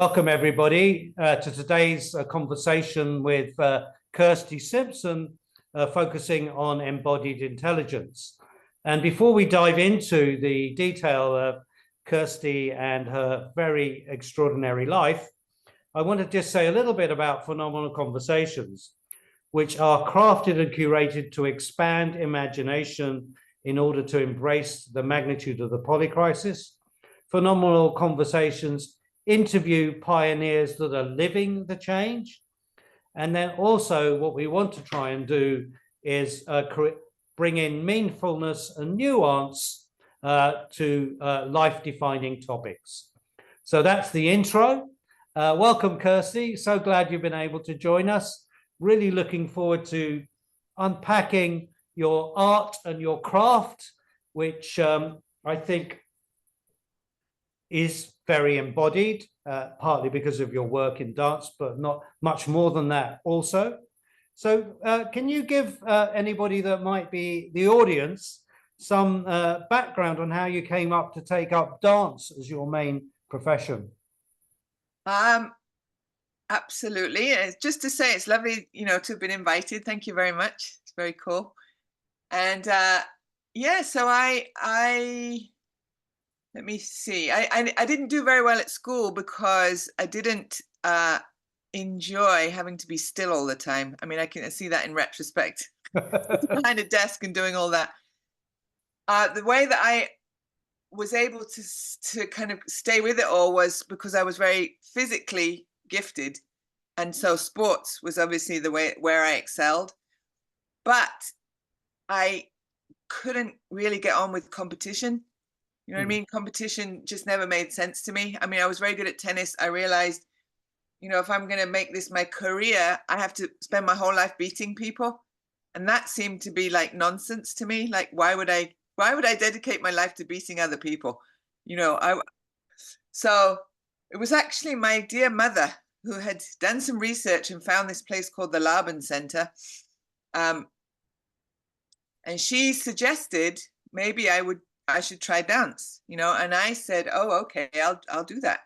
Welcome, everybody, to today's conversation with Kirstie Simson, focusing on embodied intelligence. And before we dive into the detail of Kirstie and her very extraordinary life, I want to just say a little bit about Phenomenal Conversations, which are crafted and curated to expand imagination in order to embrace the magnitude of the polycrisis. Phenomenal Conversations interview pioneers that are living the change. And then also what we want to try and do is bring in meaningfulness and nuance to life-defining topics. So that's the intro. Welcome, Kirstie. So glad you've been able to join us. Really looking forward to unpacking your art and your craft, which I think is very embodied, partly because of your work in dance, but not much more than that also. So can you give anybody that might be the audience some background on how you came up to take up dance as your main profession? Absolutely. Just to say, it's lovely, to have been invited. Thank you very much. It's very cool. And yeah, so let me see. I didn't do very well at school because I didn't enjoy having to be still all the time. I mean, I can see that in retrospect, behind a desk and doing all that. The way that I was able to kind of stay with it all was because I was very physically gifted, and so sports was obviously the way where I excelled, but I couldn't really get on with competition. You know what I mean? Competition just never made sense to me. I mean, I was very good at tennis. I realized, if I'm going to make this my career, I have to spend my whole life beating people. And that seemed to be like nonsense to me. Like, why would I dedicate my life to beating other people? So it was actually my dear mother who had done some research and found this place called the Laban Center. And she suggested maybe I should try dance, and I said, oh, okay, I'll do that,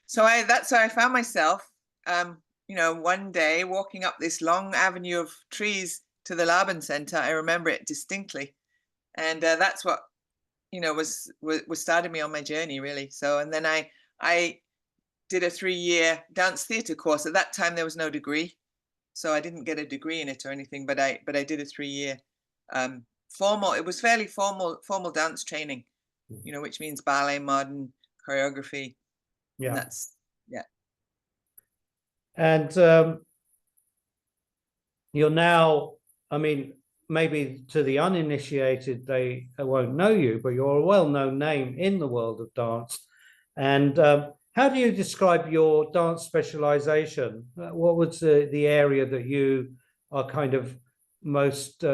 So that's how I found myself, one day walking up this long avenue of trees to the Laban Center. I remember it distinctly. And that's what, was starting me on my journey, really. So, and then I did a 3-year dance theater course. At that time, there was no degree. So I didn't get a degree in it or anything, but I did a 3-year formal. It was fairly formal dance training, which means ballet, modern, choreography. Yeah. And that's, yeah. And you're now, I mean, maybe to the uninitiated, they won't know you, but you're a well-known name in the world of dance. And how do you describe your dance specialization? What was the area that you are kind of most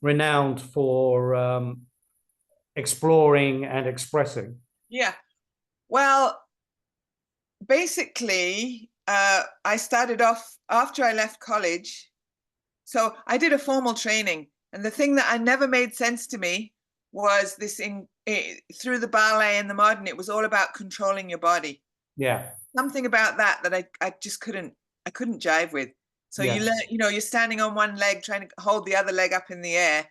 renowned for exploring and expressing? Yeah. Well, basically, I started off after I left college. So I did a formal training. And the thing that never made sense to me was this through the ballet and the modern, it was all about controlling your body. Yeah. Something about that I just couldn't jive with. So you learn, you're standing on one leg trying to hold the other leg up in the air.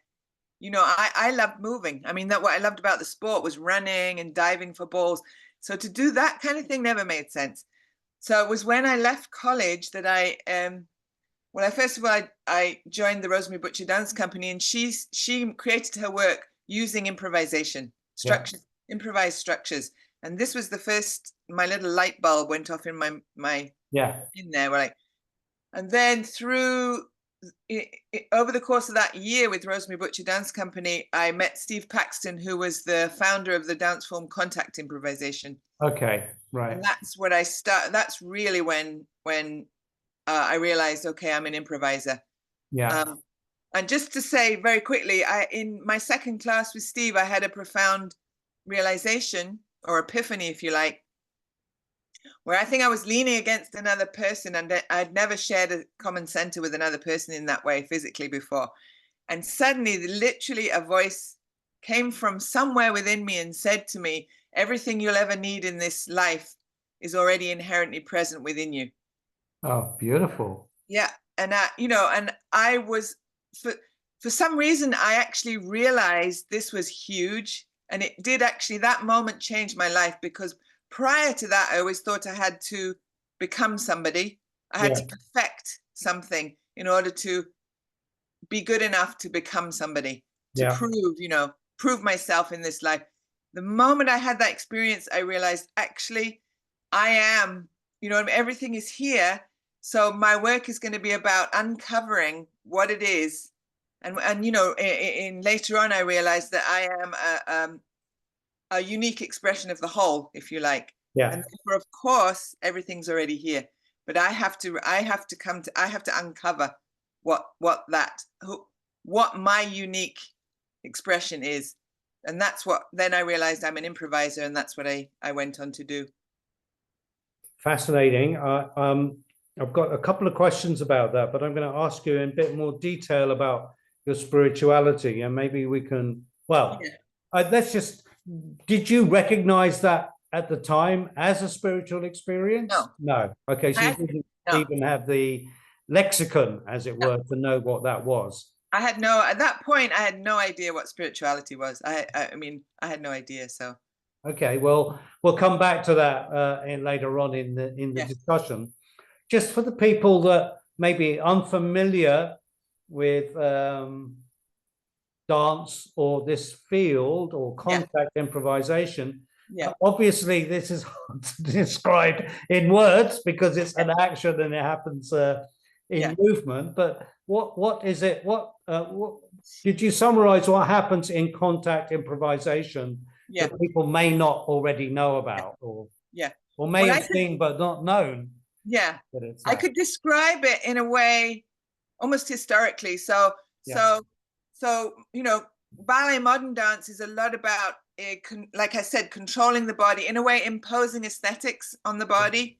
I loved moving. I mean, what I loved about the sport was running and diving for balls. So to do that kind of thing never made sense. So it was when I left college that first of all, I joined the Rosemary Butcher Dance Company, and she created her work using improvisation structures, improvised structures. And this was the first, my little light bulb went off in my in there, and then through over the course of that year with Rosemary Butcher Dance Company, I met Steve Paxton, who was the founder of the dance form contact improvisation. Okay, right. And that's what I started. That's really when I realized, okay, I'm an improviser. Yeah. And just to say very quickly, in my second class with Steve, I had a profound realization, or epiphany, if you like, where I think I was leaning against another person, and I'd never shared a common center with another person in that way physically before. And suddenly, literally, a voice came from somewhere within me and said to me, everything you'll ever need in this life is already inherently present within you. Oh, beautiful. Yeah. And I was, for some reason, I actually realized this was huge. And it did actually, that moment changed my life, because prior to that, I always thought I had to become somebody. I had to perfect something in order to be good enough to become somebody, to prove myself in this life. The moment I had that experience, I realized actually I am, everything is here. So my work is going to be about uncovering what it is. And in later on, I realized that I am a unique expression of the whole, if you like. Yeah. And therefore, of course, everything's already here. But I have to uncover what my unique expression is. And that's what, then I realized I'm an improviser, and that's what I went on to do. Fascinating. I've got a couple of questions about that, but I'm going to ask you in a bit more detail about your spirituality, and maybe we can, did you recognize that at the time as a spiritual experience? No. Okay, so you didn't even have the lexicon, as it were, to know what that was. At that point, I had no idea what spirituality was. I mean, I had no idea. So. Okay, well, we'll come back to that later on in the discussion. Just for the people that may be unfamiliar with dance or this field or contact improvisation, obviously this is hard to describe in words because it's an action and it happens in movement. But what is it? What did you summarize what happens in contact improvisation that people may not already know about, or may have seen but not known? Yeah, I could describe it in a way almost historically. So ballet modern dance is a lot about, like I said, controlling the body, in a way imposing aesthetics on the body.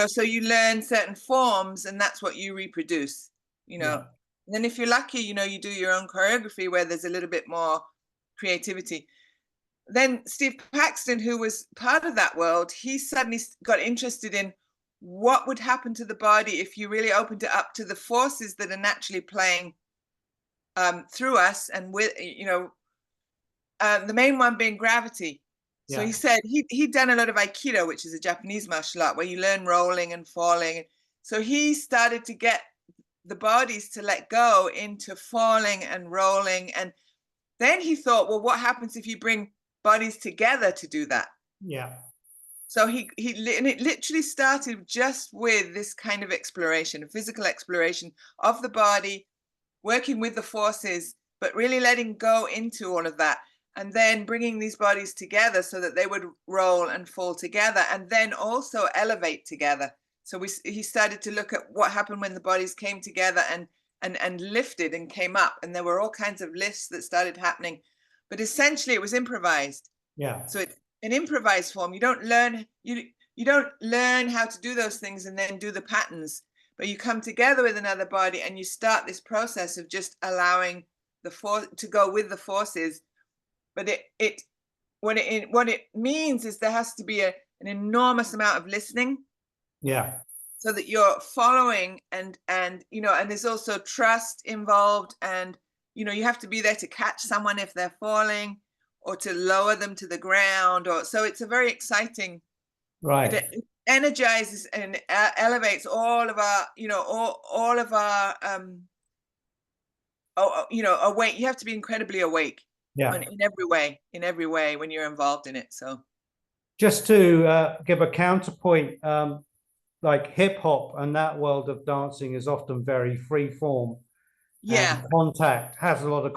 So you learn certain forms and that's what you reproduce, And then if you're lucky, you do your own choreography where there's a little bit more creativity. Then Steve Paxton, who was part of that world, he suddenly got interested in what would happen to the body if you really opened it up to the forces that are naturally playing through us, and with the main one being gravity. So he said he'd done a lot of Aikido, which is a Japanese martial art where you learn rolling and falling. So he started to get the bodies to let go into falling and rolling. And then he thought, well, what happens if you bring bodies together to do that? So and it literally started just with this kind of exploration, physical exploration of the body, working with the forces, but really letting go into all of that, and then bringing these bodies together so that they would roll and fall together, and then also elevate together. So he started to look at what happened when the bodies came together and lifted and came up, and there were all kinds of lifts that started happening, but essentially it was improvised. So it's an improvised form. You don't learn how to do those things and then do the patterns, but you come together with another body and you start this process of just allowing the force to go with the forces. But what it means is there has to be an enormous amount of listening. So that you're following and there's also trust involved, and you have to be there to catch someone if they're falling or to lower them to the ground, so it's a very exciting. It energizes and elevates all of our all of our awake. You have to be incredibly awake in every way when you're involved in it. So just to give a counterpoint, like hip hop and that world of dancing is often very free form. And contact has a lot of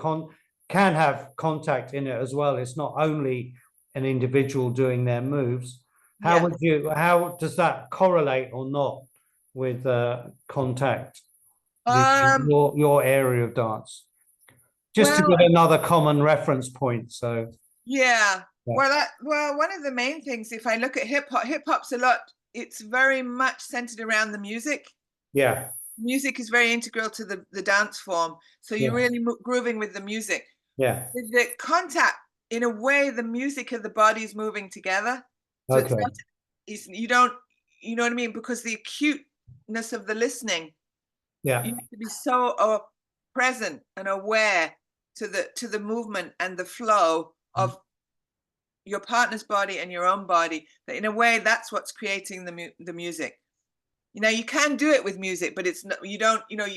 can have contact in it as well. It's not only an individual doing their moves. How does that correlate or not with contact? Your area of dance, just to get another common reference point. So well, one of the main things, if I look at hip hop's a lot. It's very much centered around the music. Music is very integral to the dance form. So you're really grooving with the music. The contact in a way, the music of the body is moving together. So Okay. it's not, you don't, you know what I mean? Because the acuteness of the listening, Yeah. you have to be so present and aware to the movement and the flow of your partner's body and your own body, that in a way that's what's creating the music. You know, you can do it with music, but it's not, you don't, you know,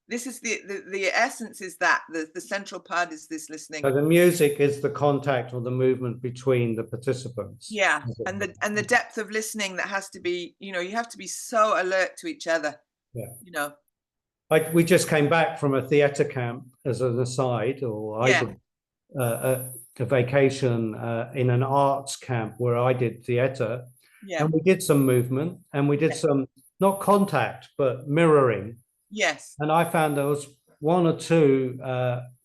this is the essence is that the central part is this listening. So the music is the contact or the movement between the participants. Yeah, and the depth of listening that has to be, you know, you have to be so alert to each other. Yeah. You know. We just came back from a theatre camp as an aside, or I did a vacation in an arts camp where I did theatre, and we did some movement, and we did some, not contact, but mirroring. Yes. And I found there was one or two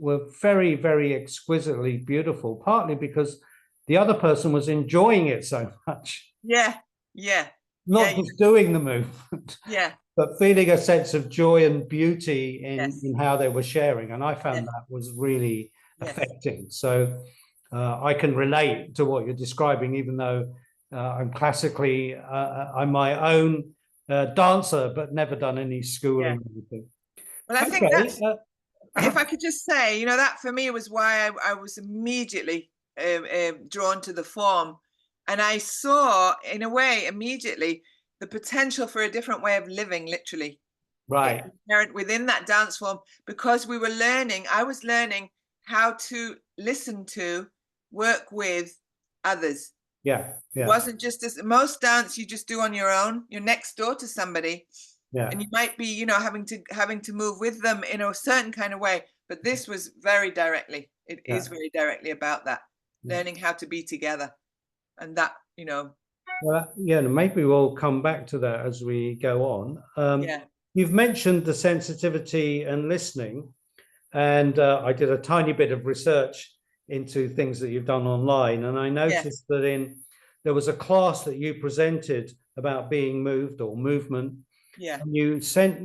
were very, very exquisitely beautiful, partly because the other person was enjoying it so much. Yeah, yeah. Not just doing the movement. Yeah. But feeling a sense of joy and beauty in how they were sharing. And I found that was really affecting. So I can relate to what you're describing, even though I'm classically, I'm my own dancer, but never done any schooling or anything. Well, I think that's, if I could just say, you know, that for me was why I was immediately drawn to the form. And I saw, in a way, immediately, the potential for a different way of living, literally. Right. Inherent within that dance form, because we were learning, I was learning how to listen to, work with others. Yeah. It wasn't just as most dance you just do on your own. You're next door to somebody. Yeah. And you might be, you know, having to move with them in a certain kind of way. But this was very directly, it is very directly about that, learning how to be together. And that, you know. Well, yeah, maybe we'll come back to that as we go on. You've mentioned the sensitivity and listening, and I did a tiny bit of research into things that you've done online, and I noticed that there was a class that you presented about being moved or movement. Yeah. And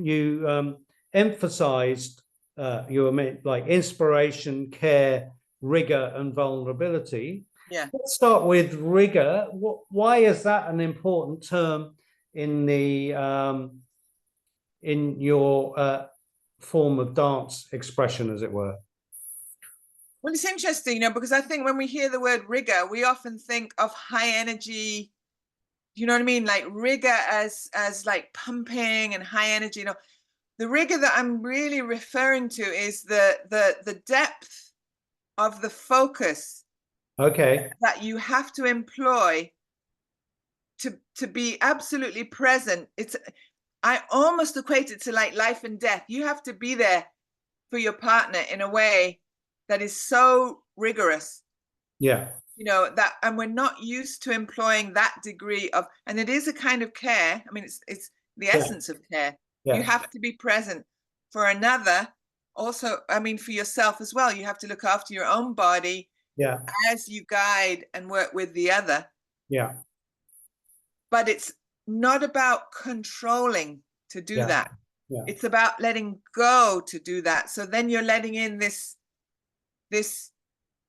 you emphasized like inspiration, care, rigor, and vulnerability. Yeah. Let's start with rigor. Why is that an important term in the in your form of dance expression, as it were? Well, it's interesting, you know, because I think when we hear the word rigor, we often think of high energy. You know what I mean? Like rigor as like pumping and high energy. You know, the rigor that I'm really referring to is the depth of the focus. Okay. That you have to employ to be absolutely present. I almost equate it to like life and death. You have to be there for your partner in a way that is so rigorous. Yeah. You know, that, and we're not used to employing that degree of, and it is a kind of care. I mean, it's the essence of care. You have to be present for another. Also, I mean, for yourself as well. You have to look after your own body. Yeah. As you guide and work with the other. Yeah. But it's not about controlling to do that. Yeah. It's about letting go to do that. So then you're letting in there's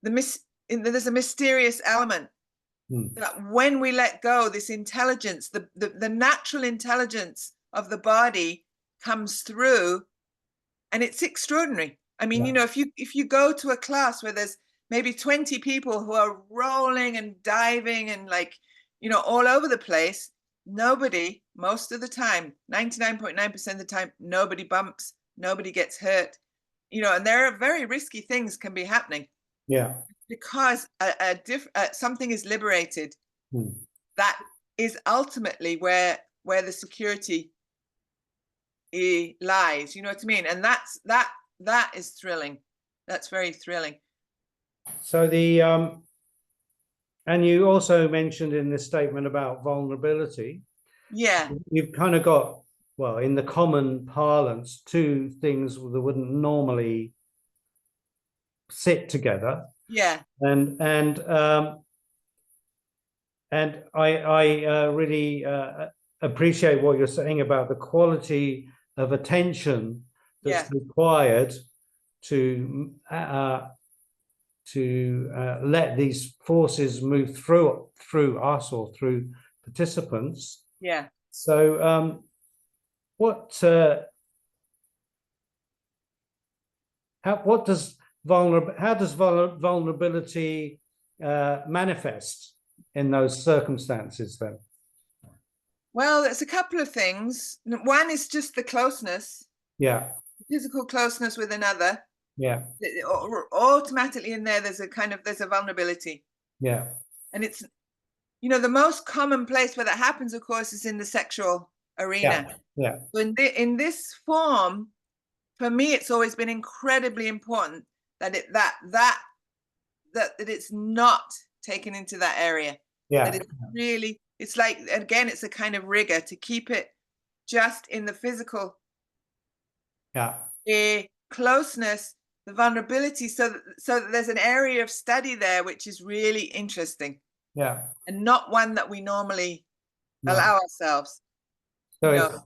a mysterious element that when we let go, this intelligence, the natural intelligence of the body comes through, and it's extraordinary. I mean, you know, if you go to a class where there's maybe 20 people who are rolling and diving and like, you know, all over the place, nobody, most of the time, 99.9% of the time, nobody bumps, nobody gets hurt, you know, and there are very risky things can be happening. Yeah. Because something is liberated. That is ultimately where the security lies, you know what I mean? And that is thrilling. That's very thrilling. So and you also mentioned in this statement about vulnerability. Yeah. You've kind of got, well, in the common parlance, two things that wouldn't normally sit together. Yeah. And I really appreciate what you're saying about the quality of attention that's required to let these forces move through us or through participants. Yeah. So how does vulnerability manifest in those circumstances then? Well, there's a couple of things. One is just the closeness. Yeah. Physical closeness with another. Yeah. Automatically in there, there's a vulnerability. Yeah. And it's, the most common place where that happens, of course, is in the sexual arena. Yeah. So in this form, for me, it's always been incredibly important that it's not taken into that area. Yeah. That it's like, again, it's a kind of rigor to keep it just in the physical. Yeah. Closeness, the vulnerability, so that there's an area of study there which is really interesting. Yeah. And not one that we normally allow ourselves. So it's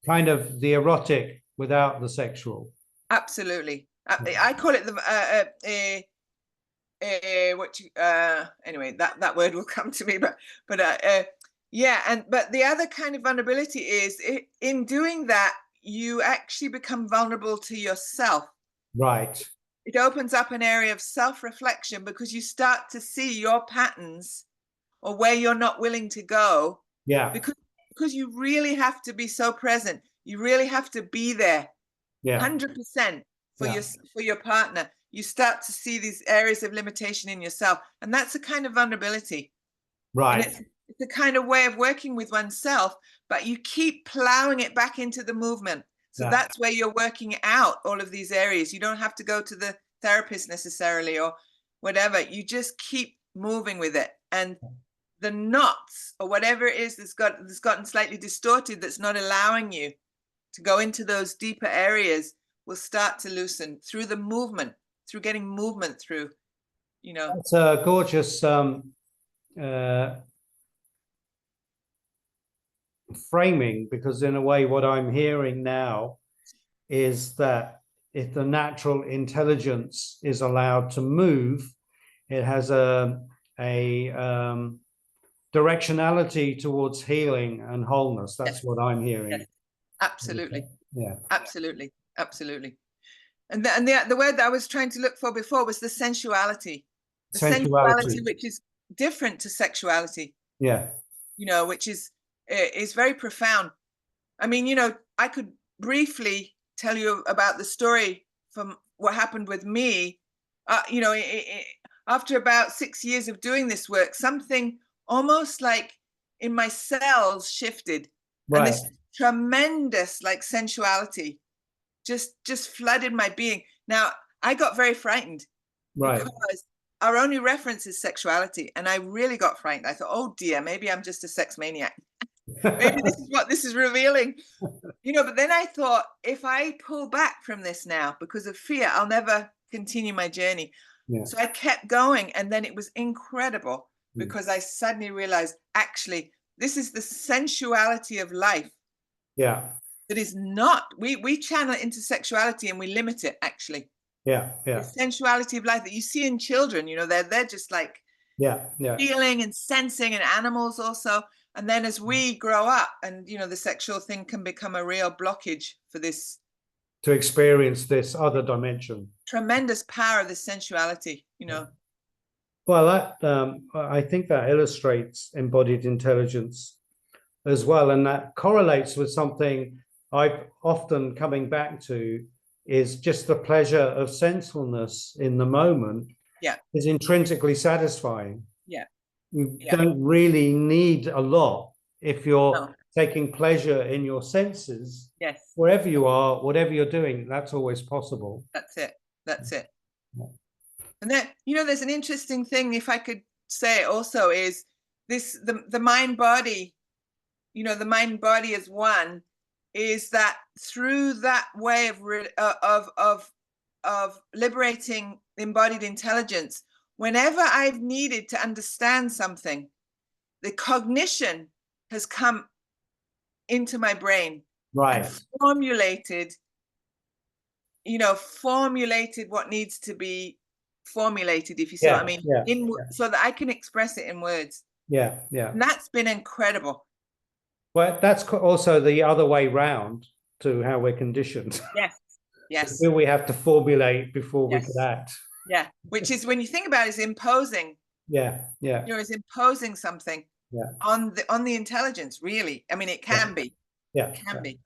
kind of the erotic without the sexual. Absolutely. I call it anyway, that word will come to me, but yeah. But the other kind of vulnerability is in doing that, you actually become vulnerable to yourself. Right. It opens up an area of self-reflection because you start to see your patterns or where you're not willing to go. Yeah. Because you really have to be so present. You really have to be there. Yeah. 100% for your partner. You start to see these areas of limitation in yourself. And that's a kind of vulnerability. Right. And it's a kind of way of working with oneself, but you keep plowing it back into the movement. So that's where you're working out all of these areas. You don't have to go to the therapist necessarily or whatever. You just keep moving with it. And the knots or whatever it is that's gotten slightly distorted, that's not allowing you to go into those deeper areas, will start to loosen through the movement, through getting movement through, It's a gorgeous framing, because in a way what I'm hearing now is that if the natural intelligence is allowed to move, it has a directionality towards healing and wholeness. That's what I'm hearing. Yes. Absolutely. Yeah. Absolutely. And the word that I was trying to look for before was the sensuality. The sensuality, which is different to sexuality. Yeah. Which is very profound. I mean, I could briefly tell you about the story from what happened with me. After about 6 years of doing this work, something almost like in my cells shifted. Right. And this tremendous sensuality just flooded my being. Now, I got very frightened. Right. Because our only reference is sexuality. And I really got frightened. I thought, oh dear, maybe I'm just a sex maniac. Maybe this is what this is revealing. But then I thought, if I pull back from this now because of fear, I'll never continue my journey. Yeah. So I kept going. And then it was incredible because I suddenly realized, actually, this is the sensuality of life. Yeah. That is not, we channel it into sexuality and we limit it, actually. Yeah. Yeah. The sensuality of life that you see in children, they're just like feeling and sensing, and animals also. And then as we grow up and, the sexual thing can become a real blockage for this. To experience this other dimension. Tremendous power of the sensuality, Well, that I think that illustrates embodied intelligence as well. And that correlates with something I've often coming back to, is just the pleasure of sensualness in the moment. Yeah. Is intrinsically satisfying. Yeah. You don't really need a lot if you're taking pleasure in your senses. Yes. Wherever you are, whatever you're doing, that's always possible. That's it. Yeah. And then, there's an interesting thing, if I could say also, is this, the mind body, the mind body as one, is that through that way of liberating embodied intelligence, whenever I've needed to understand something, the cognition has come into my brain. Right. And formulated what needs to be formulated, if you see what I mean, yeah, so that I can express it in words. yeah. And that's been incredible. Well, that's also the other way round to how we're conditioned. Yes, yes. Still we have to formulate before we could act. Yeah, which is, when you think about it, is imposing. Yeah, yeah. You know, is imposing something on the intelligence, really. I mean, it can be. Yeah, it can be.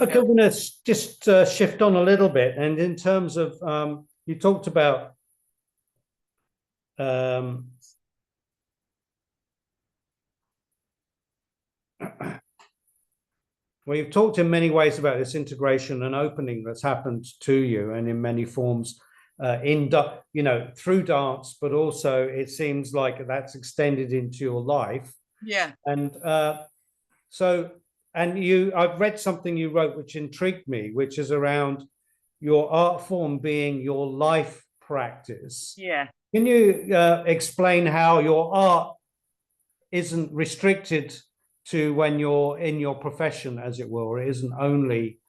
Okay, we're going to just shift on a little bit. And in terms of, you talked about well, you've talked in many ways about this integration and opening that's happened to you, and in many forms, through dance, but also it seems like that's extended into your life. Yeah. And I've read something you wrote which intrigued me, which is around your art form being your life practice. Yeah. Can you explain how your art isn't restricted to when you're in your profession, as it were, or it isn't only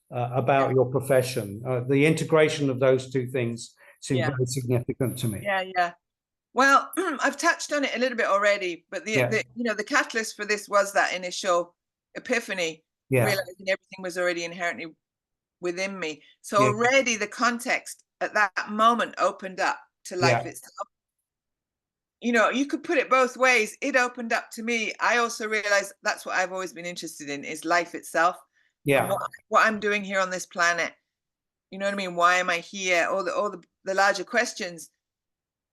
about your profession? The integration of those two things seems very significant to me. Yeah, yeah. Well, I've touched on it a little bit already, but the catalyst for this was that initial epiphany, realizing everything was already inherently within me. So already the context at that moment opened up to life itself. You know, you could put it both ways. It opened up to me. I also realized that's what I've always been interested in, is life itself. Yeah. What I'm doing here on this planet. You know what I mean? Why am I here? All the larger questions.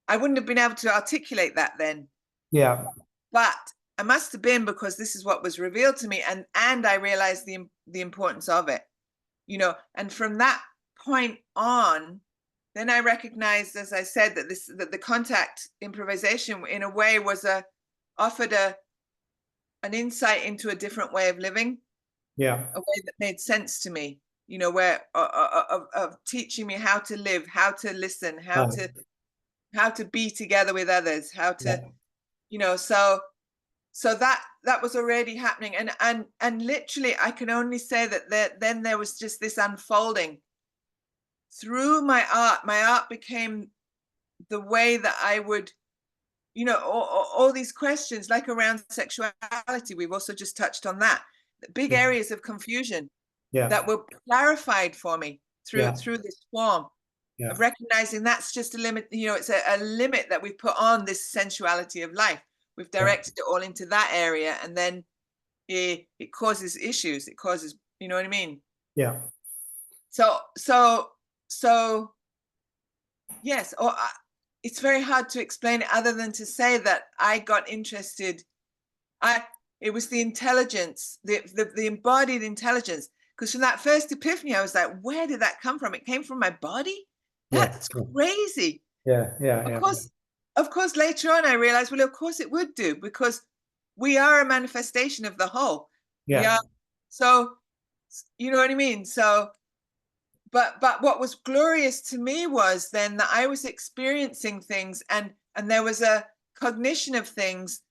I wouldn't have been able to articulate that then. Yeah. But I must have been, because this is what was revealed to me, and I realized the importance of it. You know, and from that point on, then I recognized, as I said, that the contact improvisation in a way offered an insight into a different way of living. Yeah. A way that made sense to me, you know, where of teaching me how to live, how to listen, how to be together with others, how to, you know, so that was already happening. And literally I can only say that then there was just this unfolding through my art. My art became the way that I would, you know, all these questions, like around sexuality, we've also just touched on that, big areas of confusion that were clarified for me through this form of recognizing that's just a limit. You know, it's a limit that we've put on this sensuality of life. We've directed it all into that area, and then it causes issues. It causes, you know what I mean? Yeah. So yes, it's very hard to explain it other than to say that I got interested. It was the intelligence, the embodied intelligence. Because from that first epiphany, I was like, where did that come from? It came from my body? That's crazy. Of course, later on, I realized, well, of course it would do, because we are a manifestation of the whole. Yeah. We are, so, you know what I mean? So, but what was glorious to me was then that I was experiencing things, and there was a cognition of things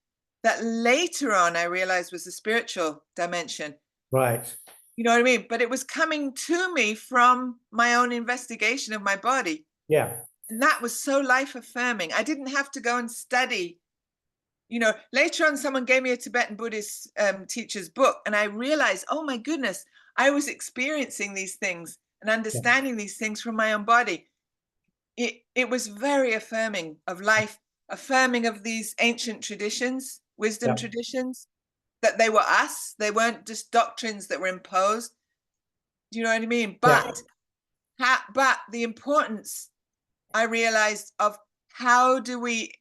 that later on I realized was a spiritual dimension. Right. You know what I mean? But it was coming to me from my own investigation of my body. Yeah. And that was so life affirming. I didn't have to go and study. You know, later on, someone gave me a Tibetan Buddhist teacher's book, and I realized, oh my goodness, I was experiencing these things and understanding these things from my own body. It was very affirming of life, affirming of these ancient traditions, wisdom traditions, that they were us. They weren't just doctrines that were imposed. Do you know what I mean? But the importance, I realized, of how do we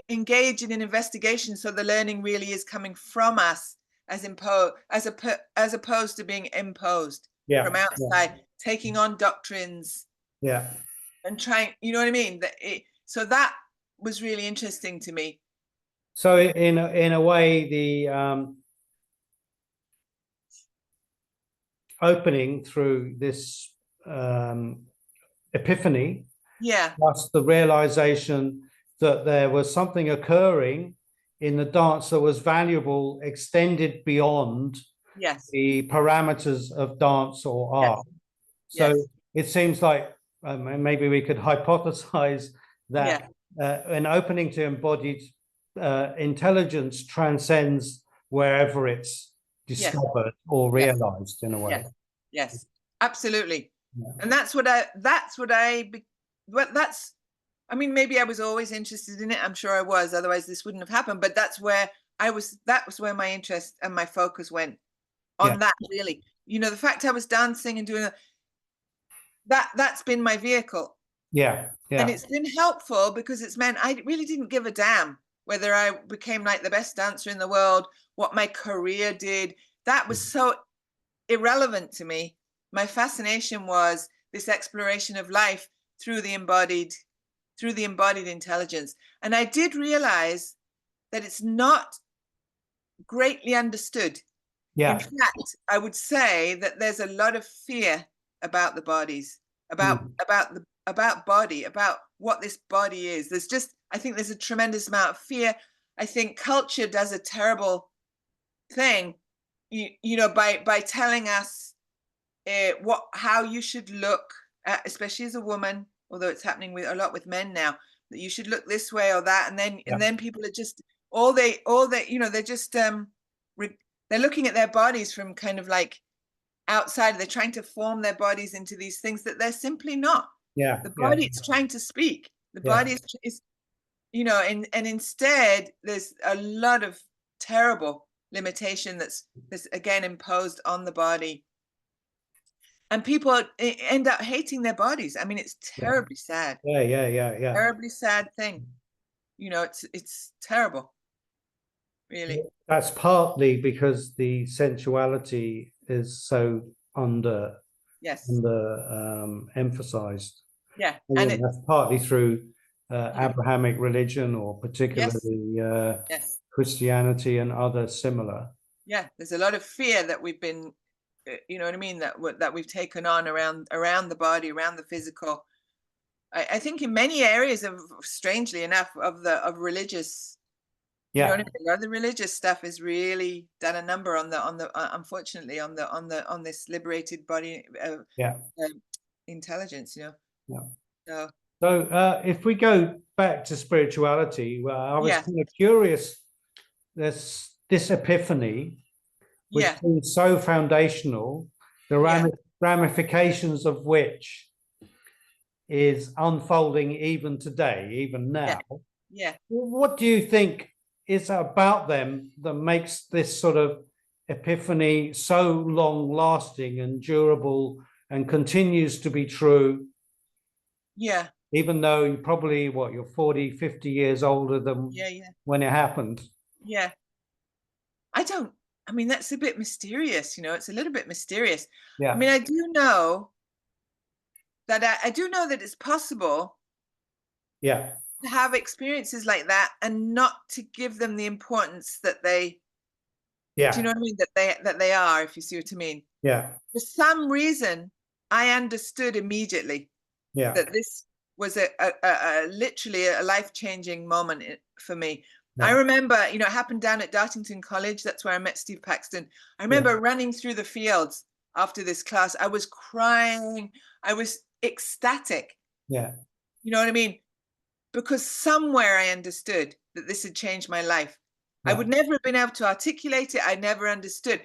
engage in an investigation so the learning really is coming from us as opposed to being imposed from outside, taking on doctrines and trying, you know what I mean? So that was really interesting to me. So in a way, the opening through this epiphany, plus the realization that there was something occurring in the dance that was valuable, extended beyond the parameters of dance or art. So it seems like maybe we could hypothesize that an opening to embodied intelligence transcends wherever it's discovered or realized in a way. Yes, absolutely. Yeah. And I mean, maybe I was always interested in it. I'm sure I was, otherwise this wouldn't have happened. But that was where my interest and my focus went on that, really. You know, the fact I was dancing and doing that's been my vehicle. Yeah. And it's been helpful because it's meant I really didn't give a damn whether I became like the best dancer in the world, what my career did. That was so irrelevant to me. My fascination was this exploration of life through the embodied intelligence. And I did realize that it's not greatly understood. In fact, I would say that there's a lot of fear about the bodies, about body, about what this body is. I think there's a tremendous amount of fear. I think culture does a terrible thing, you know, by telling us how you should look, especially as a woman, although it's happening a lot with men now, that you should look this way or that, and then people are just you know, they're just they're looking at their bodies from kind of like outside. They're trying to form their bodies into these things that they're simply not. The body is trying to speak. The body is, you know, and instead there's a lot of terrible limitation that's again imposed on the body. And people end up hating their bodies. I mean, it's terribly sad. Terribly sad thing. You know, it's terrible, really. That's partly because the sensuality is so under emphasized. Yeah, and that's partly through Abrahamic religion, or particularly Christianity and other similar. Yeah, there's a lot of fear that we've been, you know what I mean, that we've taken on around the body, around the physical. I think in many areas of, strangely enough, of religious, you know what I mean? A lot of the religious stuff has really done a number on the unfortunately on this liberated body intelligence, you know. So if we go back to spirituality, I was kind of curious. This epiphany, which seems so foundational, the ramifications of which is unfolding even today, even now. What do you think is about them that makes this sort of epiphany so long lasting and durable and continues to be true? Even though you probably, you're 40, 50 years older than when it happened. I mean, that's a bit mysterious, you know, it's a little bit mysterious. I mean, I do know that it's possible to have experiences like that and not to give them the importance that they, do you know what I mean? That they are, if you see what I mean. For some reason, I understood immediately that this was literally a life-changing moment for me. I remember, you know, it happened down at Dartington College. That's where I met Steve Paxton. I remember running through the fields after this class. I was crying. I was ecstatic. You know what I mean? Because somewhere I understood that this had changed my life. I would never have been able to articulate it. I never understood.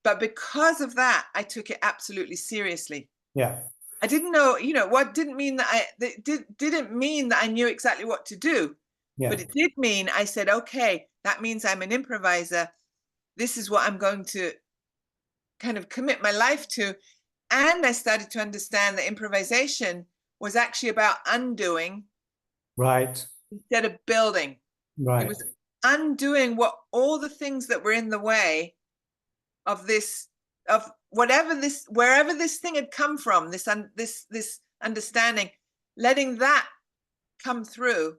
But because of that, I took it absolutely seriously. I didn't know, you know, what didn't mean that didn't mean that I knew exactly what to do. But it did mean I said, okay, that means I'm an improviser. This is what I'm going to kind of commit my life to. And I started to understand that improvisation was actually about undoing instead of building. It was undoing all the things that were in the way of this, of wherever this thing had come from, this understanding, letting that come through.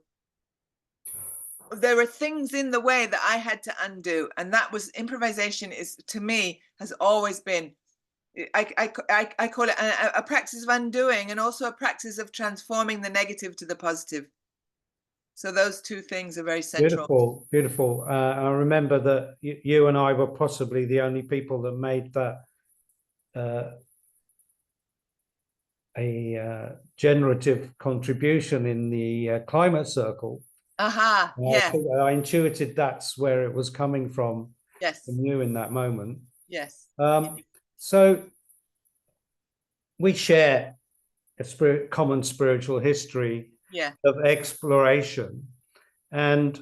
There were things in the way that I had to undo, and that was improvisation. Is, to me, has always been, I call it a practice of undoing, and also a practice of transforming the negative to the positive. So those two things are very central. Beautiful. I remember that you and I were possibly the only people that made that generative contribution in the climate circle. Yeah. I intuited that's where it was coming from you in that moment. Yes. So we share a common spiritual history of exploration. And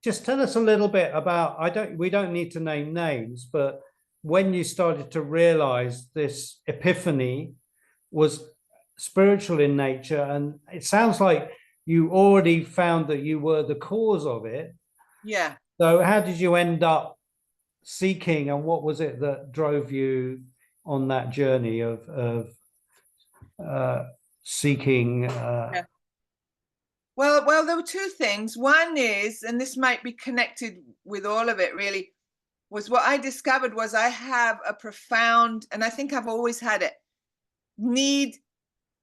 just tell us a little bit about, we don't need to name names, but when you started to realize this epiphany was spiritual in nature, and it sounds like you already found that you were the cause of it. Yeah. So how did you end up seeking, and what was it that drove you on that journey of seeking? Well, there were two things. One is, and this might be connected with all of it really, was what I discovered was I have a profound, and I think I've always had it, need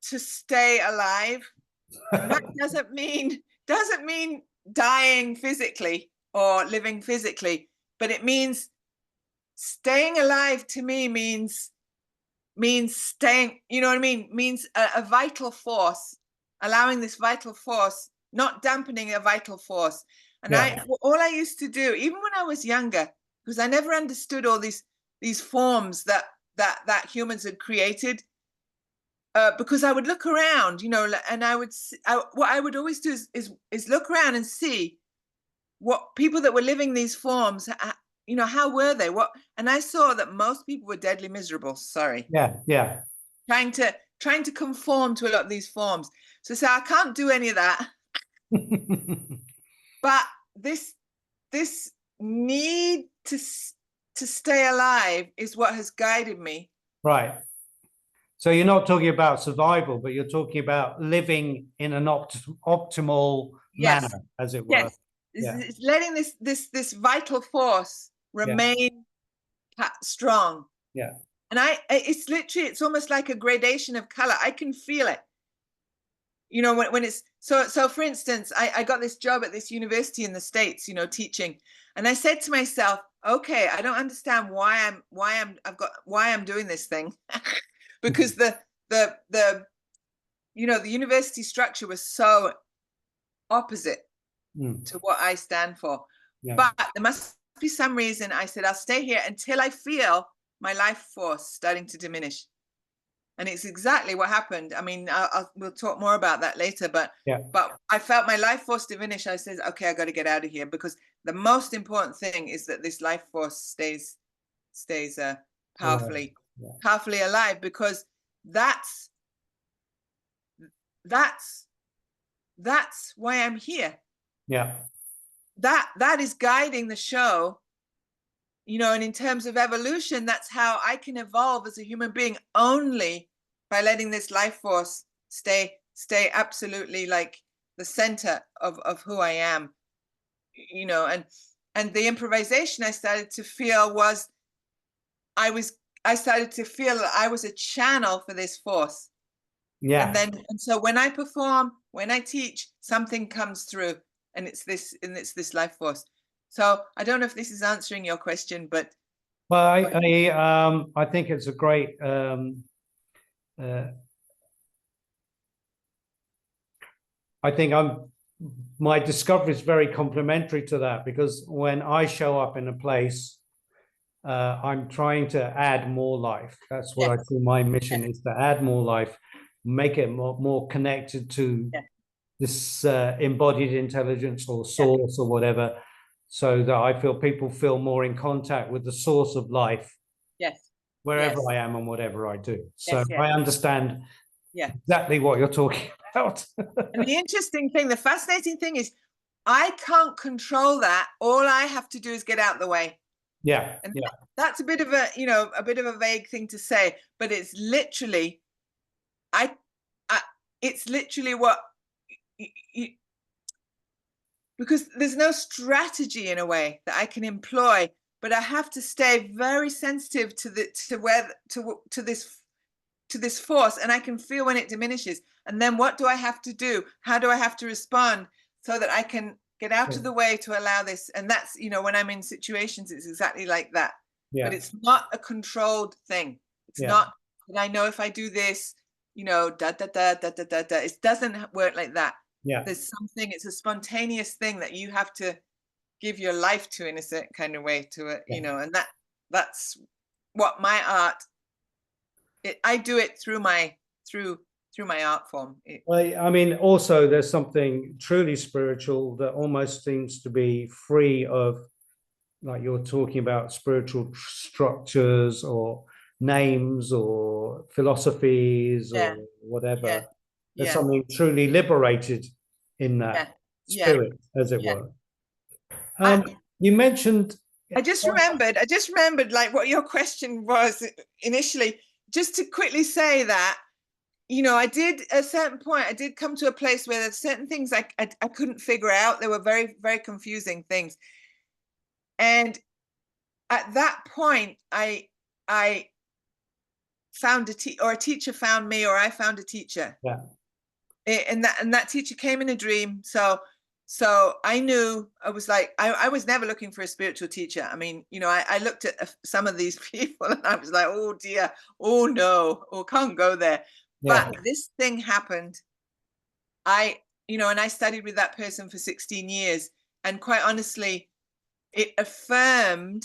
to stay alive. And that doesn't mean dying physically or living physically, but it means staying alive. To me means staying, you know what I mean? Means a vital force, allowing this vital force, not dampening a vital force. And all I used to do, even when I was younger, because I never understood all these forms that humans had created, because I would look around, you know, and what I would always do is look around and see what people that were living these forms, you know, how were they? And I saw that most people were deadly miserable. Sorry. Yeah. Trying to conform to a lot of these forms. So I can't do any of that. But this need to stay alive is what has guided me. Right. So you're not talking about survival, but you're talking about living in an optimal manner, as it were. Yes. It's letting this vital force remain strong. Yeah. And it's literally, it's almost like a gradation of color. I can feel it. You know, when it's so for instance, I got this job at this university in the States, you know, teaching. And I said to myself, okay, I don't understand why I'm doing this thing. Because the you know, the university structure was so opposite to what I stand for. But there must be some reason. I said, I'll stay here until I feel my life force starting to diminish. And it's exactly what happened. I mean, we'll talk more about that later, but I felt my life force diminish. I said, okay, I got to get out of here, because the most important thing is that this life force stays powerfully alive, because that's why I'm here. Yeah. That is guiding the show, you know, and in terms of evolution, that's how I can evolve as a human being, only by letting this life force stay absolutely like the center of who I am, you know. And the improvisation I started to feel was, I started to feel that I was a channel for this force. Yeah. And so when I perform, when I teach, something comes through, and it's this life force. So I don't know if this is answering your question, but I think it's a great I think my discovery is very complementary to that, because when I show up in a place, I'm trying to add more life. That's what I see my mission is, to add more life, make it more connected to this embodied intelligence or source or whatever, so that I feel people feel more in contact with the source of life. Wherever I am and whatever I do. So I understand exactly what you're talking about. And the interesting thing, the fascinating thing is, I can't control that. All I have to do is get out of the way. And that's a bit of a, you know, a bit of a vague thing to say, but it's literally, it's literally what, because there's no strategy in a way that I can employ, but I have to stay very sensitive to this force, and I can feel when it diminishes. And then what do I have to do? How do I have to respond so that I can get out of the way to allow this? And that's, you know, when I'm in situations, it's exactly like that. But it's not a controlled thing. It's not And I know if I do this, you know, da da da da da da da. It doesn't work like that. Yeah. There's something. It's a spontaneous thing that you have to give your life to in a certain kind of way to it, you know. And that's what my art. I do it through my art form. Well, I mean, also there's something truly spiritual that almost seems to be free of, like you're talking about, spiritual structures or names or philosophies or whatever. There's something truly liberated in that spirit, as it were. You mentioned. I just remembered like what your question was initially. Just to quickly say that, you know, I did at a certain point, I did come to a place where there's certain things I couldn't figure out. They were very, very confusing things. And at that point, I found a teacher found me, or I found a teacher. Yeah. And that teacher came in a dream. So I knew, I was like, I was never looking for a spiritual teacher. I mean, you know, I looked at some of these people and I was like, oh dear, oh no, oh, can't go there. Yeah. But this thing happened. You know, and I studied with that person for 16 years. And quite honestly, it affirmed,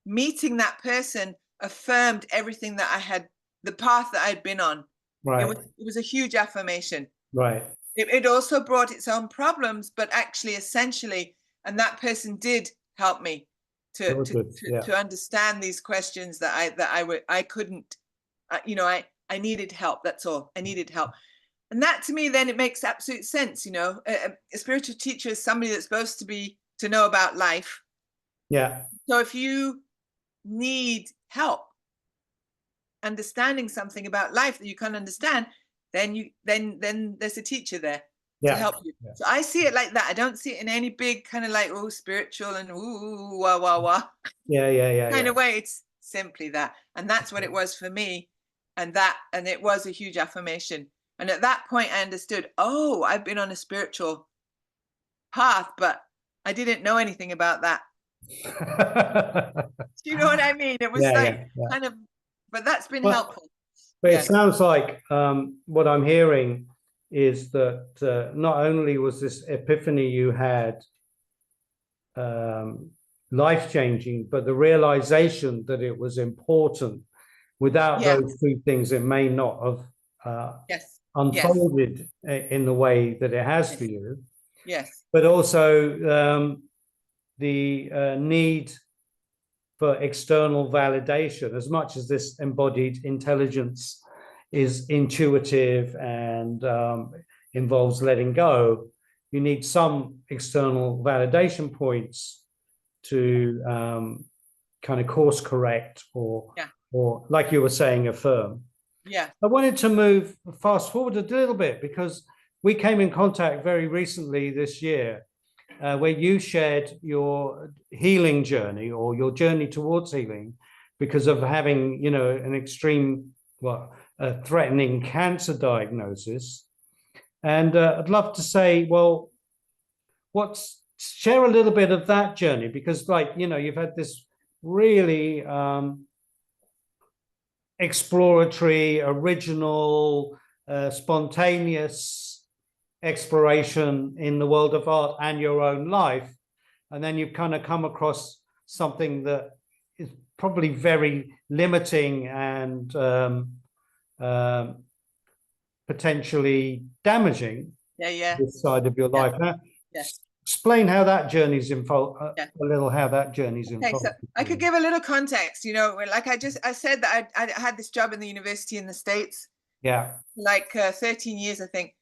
meeting that person affirmed everything that I had, the path that I'd been on. Right. It was a huge affirmation. Right. It also brought its own problems, but actually, essentially, and that person did help me to understand these questions that I couldn't, you know, I needed help. That's all. I needed help. And that, to me, then it makes absolute sense. You know, a spiritual teacher is somebody that's supposed to know about life. Yeah. So if you need help understanding something about life that you can't understand, then there's a teacher there to help you. Yeah. So I see it like that. I don't see it in any big kind of like, oh, spiritual and ooh, wah, wah, wah. Kind of way. It's simply that. And that's what it was for me. And it was a huge affirmation. And at that point I understood, oh, I've been on a spiritual path, but I didn't know anything about that. Do you know what I mean? It was kind of, but that's been helpful. But it sounds like what I'm hearing is that not only was this epiphany you had life-changing, but the realization that it was important. Without those two things, it may not have unfolded in the way that it has for you. Yes. But also the need for external validation. As much as this embodied intelligence is intuitive and involves letting go, you need some external validation points to kind of course correct or like you were saying, affirm. Yeah. I wanted to fast forward a little bit, because we came in contact very recently this year where you shared your healing journey, or your journey towards healing, because of having, you know, an extreme, threatening cancer diagnosis. And I'd love to say, well, share a little bit of that journey, because, like, you know, you've had this really exploratory, original, spontaneous exploration in the world of art and your own life, and then you've kind of come across something that is probably very limiting and potentially damaging this side of your life. Explain how that journey's involved, a little how that journey's involved. So I could give a little context, you know, like I said that I had this job in the university in the States. Yeah. Like 13 years, I think.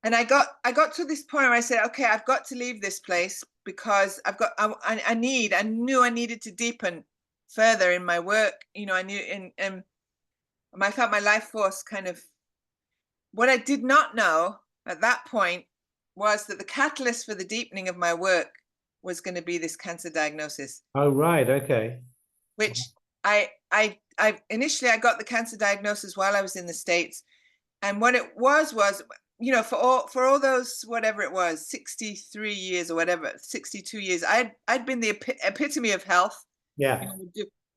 And I got to this point where I said, okay, I've got to leave this place, because I knew I needed to deepen further in my work. You know, I knew I felt my life force kind of, what I did not know at that point was that the catalyst for the deepening of my work was going to be this cancer diagnosis. Oh, right. Okay. Which I initially I got the cancer diagnosis while I was in the States. And what it was, you know, for all those, whatever it was, 63 years or whatever, 62 years, I'd been the epitome of health. Yeah. You know,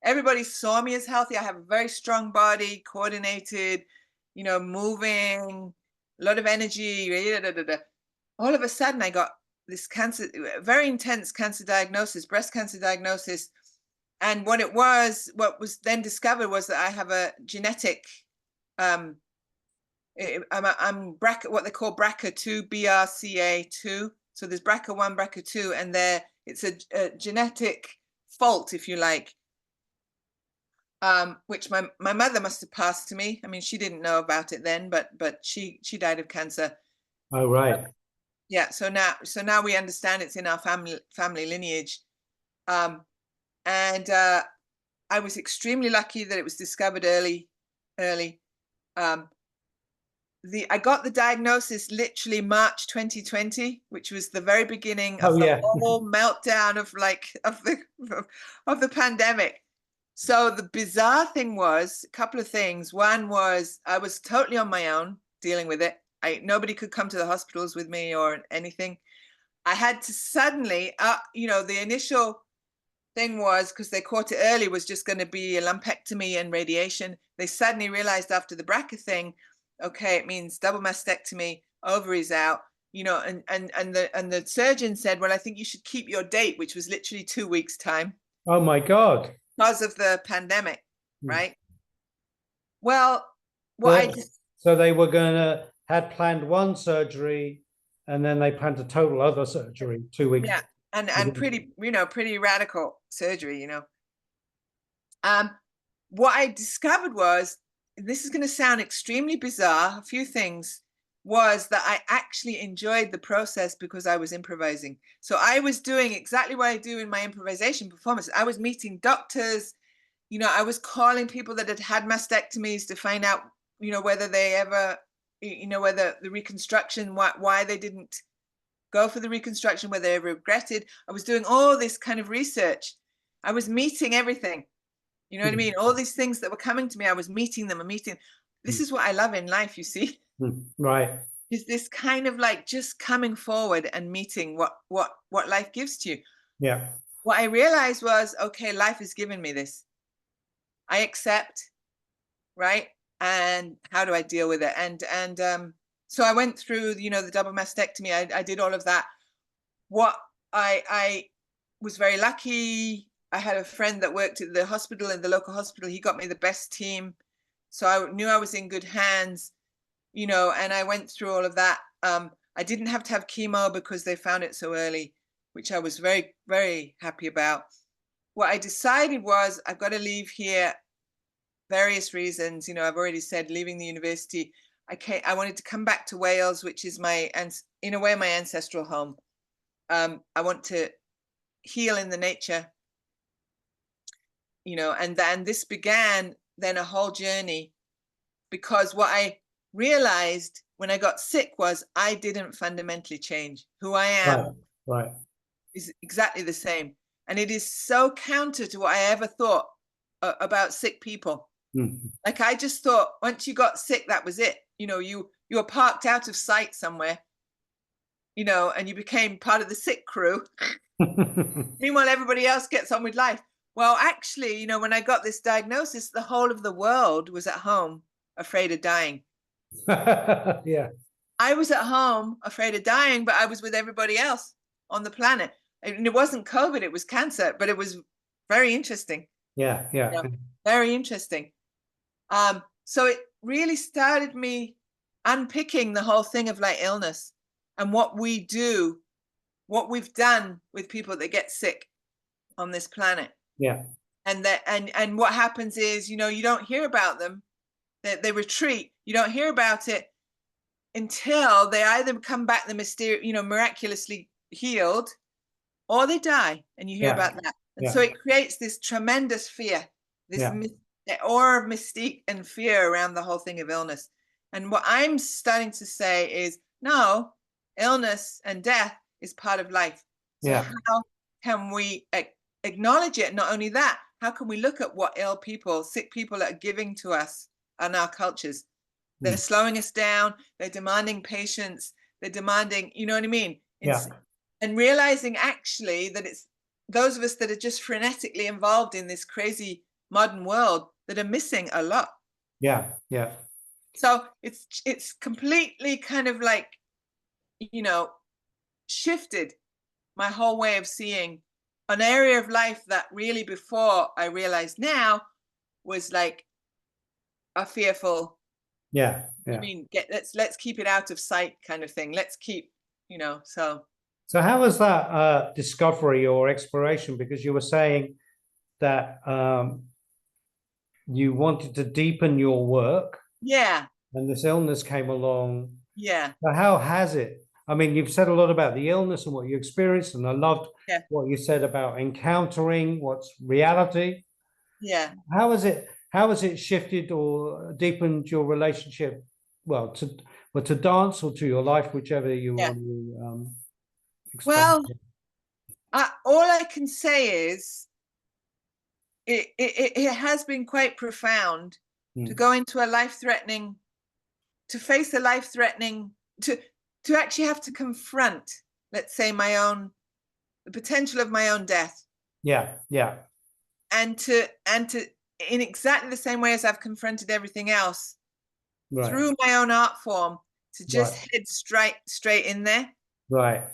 everybody saw me as healthy. I have a very strong body, coordinated, you know, moving, a lot of energy. All of a sudden, I got this cancer, very intense cancer diagnosis, breast cancer diagnosis. And what was then discovered was that I have a genetic, I'm BRCA, what they call BRCA2, BRCA2. So there's BRCA1, BRCA2, and it's a genetic fault, if you like, which my mother must have passed to me. I mean, she didn't know about it then, but she died of cancer. Oh, right. Yeah. So now we understand it's in our family lineage. And I was extremely lucky that it was discovered early. I got the diagnosis literally March 2020, which was the very beginning of the whole meltdown of the pandemic. So the bizarre thing was a couple of things. One was I was totally on my own dealing with it. Nobody could come to the hospitals with me or anything. I had to suddenly, you know, the initial thing was, because they caught it early, was just going to be a lumpectomy and radiation. They suddenly realized after the BRCA thing, okay, it means double mastectomy, ovaries out, you know, and the surgeon said, well, I think you should keep your date, which was literally 2 weeks' time. Oh my God. Because of the pandemic, right? Well, so they were had planned one surgery, and then they planned a total other surgery 2 weeks. Yeah, and pretty, you know, pretty radical surgery, you know. What I discovered was, this is going to sound extremely bizarre, a few things, was that I actually enjoyed the process because I was improvising. So I was doing exactly what I do in my improvisation performance. I was meeting doctors, you know, I was calling people that had mastectomies to find out, you know, whether they ever, you know, whether the reconstruction, why they didn't go for the reconstruction, whether they regretted. I was doing all this kind of research. I was meeting everything. You know what I mean? All these things that were coming to me, I was meeting them and meeting. This is what I love in life, you see. Right. Is this kind of like just coming forward and meeting what life gives to you. Yeah. What I realized was, okay, life has given me this. I accept, right? And how do I deal with it? And so I went through, you know, the double mastectomy. I did all of that. What I was very lucky. I had a friend that worked at the hospital, in the local hospital. He got me the best team. So I knew I was in good hands, you know, and I went through all of that. I didn't have to have chemo because they found it so early, which I was very, very happy about. What I decided was, I've got to leave here, various reasons. You know, I've already said, leaving the university. I wanted to come back to Wales, which is in a way, my ancestral home. I want to heal in the nature, you know, and then this began then a whole journey, because what I realized when I got sick was I didn't fundamentally change. Who I am right. is exactly the same. And it is so counter to what I ever thought about sick people. Like, I just thought once you got sick, that was it. You know, you were parked out of sight somewhere, you know, and you became part of the sick crew. Meanwhile, everybody else gets on with life. Well, actually, you know, when I got this diagnosis, the whole of the world was at home afraid of dying. Yeah. I was at home afraid of dying, but I was with everybody else on the planet. And it wasn't COVID, it was cancer, but it was very interesting. Yeah, yeah. You know, very interesting. So it really started me unpicking the whole thing of like illness and what we do, what we've done with people that get sick on this planet. Yeah. And what happens is, you know, you don't hear about them. They retreat. You don't hear about it until they either come back miraculously healed, or they die, and you hear about that. And so it creates this tremendous fear, this aura of mystique and fear around the whole thing of illness. And what I'm starting to say is, no, illness and death is part of life. So how can we acknowledge it? Not only that, how can we look at what sick people are giving to us and our cultures? They're slowing us down. They're demanding patience. They're demanding, you know what I mean? And realizing actually that it's those of us that are just frenetically involved in this crazy modern world that are missing a lot. Yeah, yeah. So it's completely kind of like, you know, shifted my whole way of seeing an area of life that really before I realized now was like a fearful, Yeah, yeah. I mean, let's keep it out of sight kind of thing. Let's keep, you know, so. So how was that discovery or exploration? Because you were saying that you wanted to deepen your work, Yeah, and this illness came along. yeah, So how has it? I mean, you've said a lot about the illness and what you experienced, and I loved yeah, what you said about encountering what's reality. yeah. How has it? How has it shifted or deepened your relationship? Well, to dance or to your life, whichever you Yeah. want to explain. Well, all I can say is it has been quite profound to go into a life-threatening, to face a life-threatening, to actually have to confront, let's say, the potential of my own death. Yeah, yeah. And to in exactly the same way as I've confronted everything else, Right. through my own art form, to just Right. head straight in there. Right.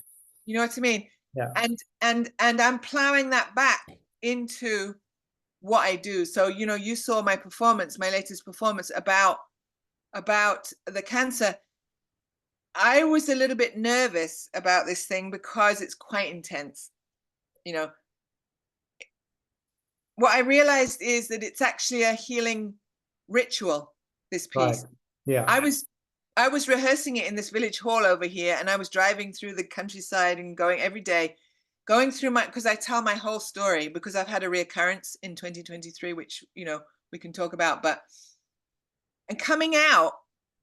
You know what I mean? Yeah. And I'm plowing that back into what I do. So, you know, you saw my performance, my latest performance about the cancer. I was a little bit nervous about this thing because it's quite intense. You know, what I realized is that it's actually a healing ritual, this piece. Right. Yeah. I was rehearsing it in this village hall over here, and I was driving through the countryside and going every day, going through because I tell my whole story because I've had a reoccurrence in 2023, which, you know, we can talk about, and coming out,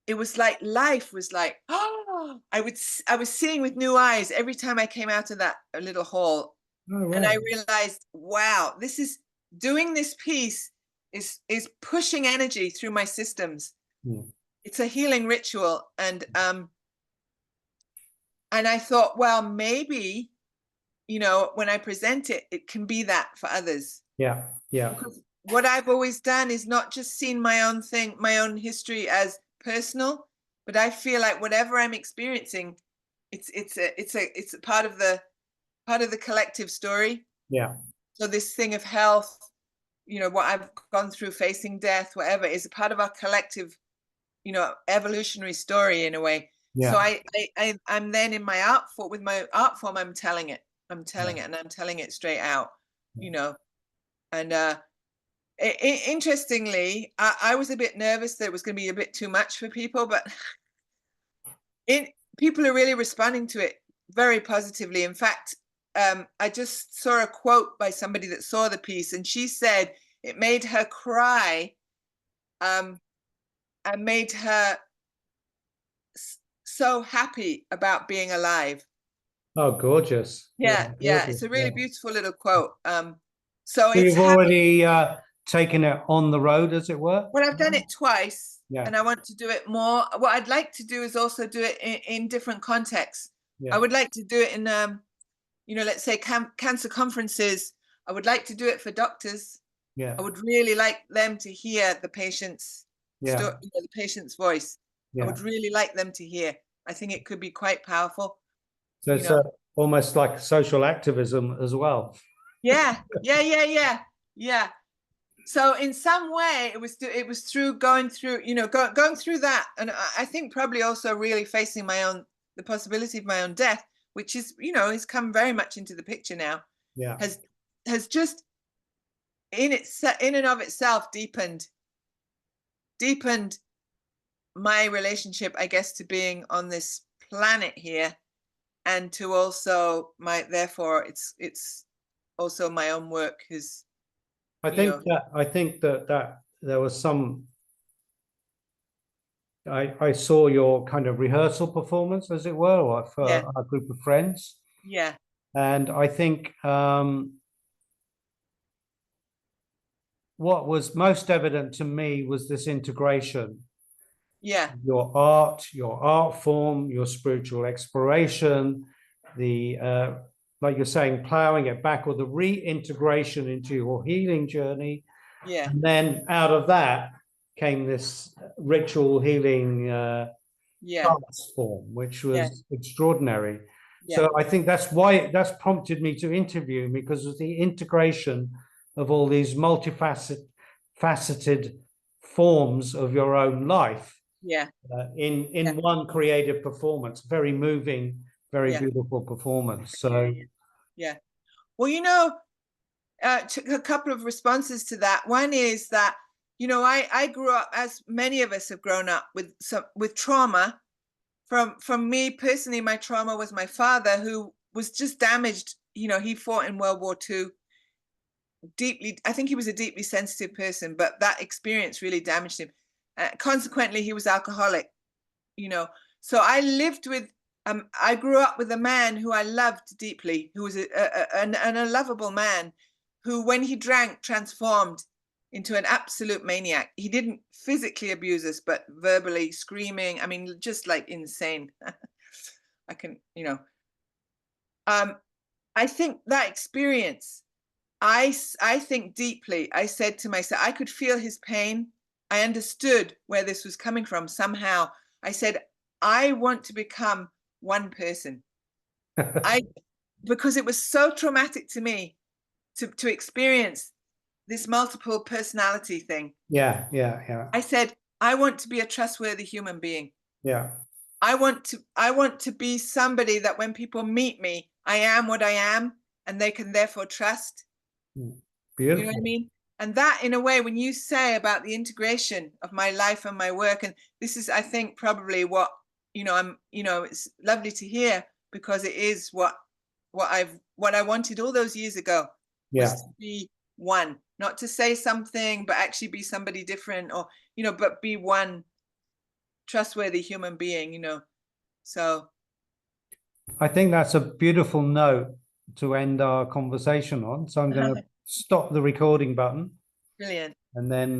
it was like life was like, oh, I was seeing with new eyes every time I came out of that little hall. Oh, right. And I realized, wow, doing this piece is pushing energy through my systems. Yeah. It's a healing ritual. And I thought, well, maybe, you know, when I present it, it can be that for others. Yeah. Yeah. Because what I've always done is not just seen my own thing, my own history as personal, but I feel like whatever I'm experiencing, it's a part of the collective story. Yeah. So this thing of health, you know, what I've gone through, facing death, whatever, is a part of our collective, you know, evolutionary story in a way. Yeah. So I'm then in my art form, with my art form, I'm telling it, and I'm telling it straight out, you know. And interestingly, I was a bit nervous that it was going to be a bit too much for people, but people are really responding to it very positively. In fact, I just saw a quote by somebody that saw the piece, and she said it made her cry, and made her so happy about being alive. Oh, gorgeous. Yeah, yeah, gorgeous. it's a really Yeah. beautiful little quote. So So it's you've already taken it on the road, as it were? well, I've done it twice, Yeah. and I want to do it more. What I'd like to do is also do it in different contexts. Yeah. I would like to do it in, you know, let's say cancer conferences. I would like to do it for doctors. Yeah. I would really like them to hear the patient's Yeah. story, you know, the patient's voice. Yeah. I would really like them to hear. I think it could be quite powerful. So it's almost like social activism as well. Yeah. Yeah. So in some way, it was through going through, you know, going through that, and I think probably also really facing the possibility of my own death, which is, you know, has come very much into the picture now. Yeah. Has just in and of itself deepened my relationship, I guess, to being on this planet here, and to also therefore it's also my own work is. I think that there was some. I saw your kind of rehearsal performance, as it were, or for a group of friends. Yeah. And I think what was most evident to me was this integration. Yeah. Your art form, your spiritual exploration, the like you're saying, plowing it back, or the reintegration into your healing journey, Yeah. And then out of that came this ritual healing Yeah. dance form, which was Yeah. extraordinary. Yeah. So I think that's why that's prompted me to interview him, because of the integration of all these faceted forms of your own life Yeah. in Yeah. one creative performance. Very moving, very Yeah. beautiful performance. So Yeah. Well, you know, a couple of responses to that. One is that, you know, I grew up, as many of us have grown up, with trauma. From me personally, my trauma was my father, who was just damaged. You know, he fought in World War II. Deeply, I think he was a deeply sensitive person, but that experience really damaged him. Consequently, he was alcoholic. You know, so I lived with. I grew up with a man who I loved deeply, who was a lovable man, who, when he drank, transformed into an absolute maniac. He didn't physically abuse us, but verbally screaming. I mean, just like insane. I can, you know. I think that experience, I think deeply. I said to myself, I could feel his pain. I understood where this was coming from somehow. I said, I want to become one person. Because it was so traumatic to me to experience this multiple personality thing. yeah. I said, I want to be a trustworthy human being. Yeah. I want to be somebody that when people meet me, I am what I am, and they can therefore trust. Beautiful. You know what I mean? And that, in a way, when you say about the integration of my life and my work, and this is, I think, probably what, you know, it's lovely to hear, because it is what I wanted all those years ago, was to be one, not to say something, but actually be somebody different, or, you know, but be one trustworthy human being, you know. So I think that's a beautiful note to end our conversation on. So I'm going to stop the recording button. Brilliant. And then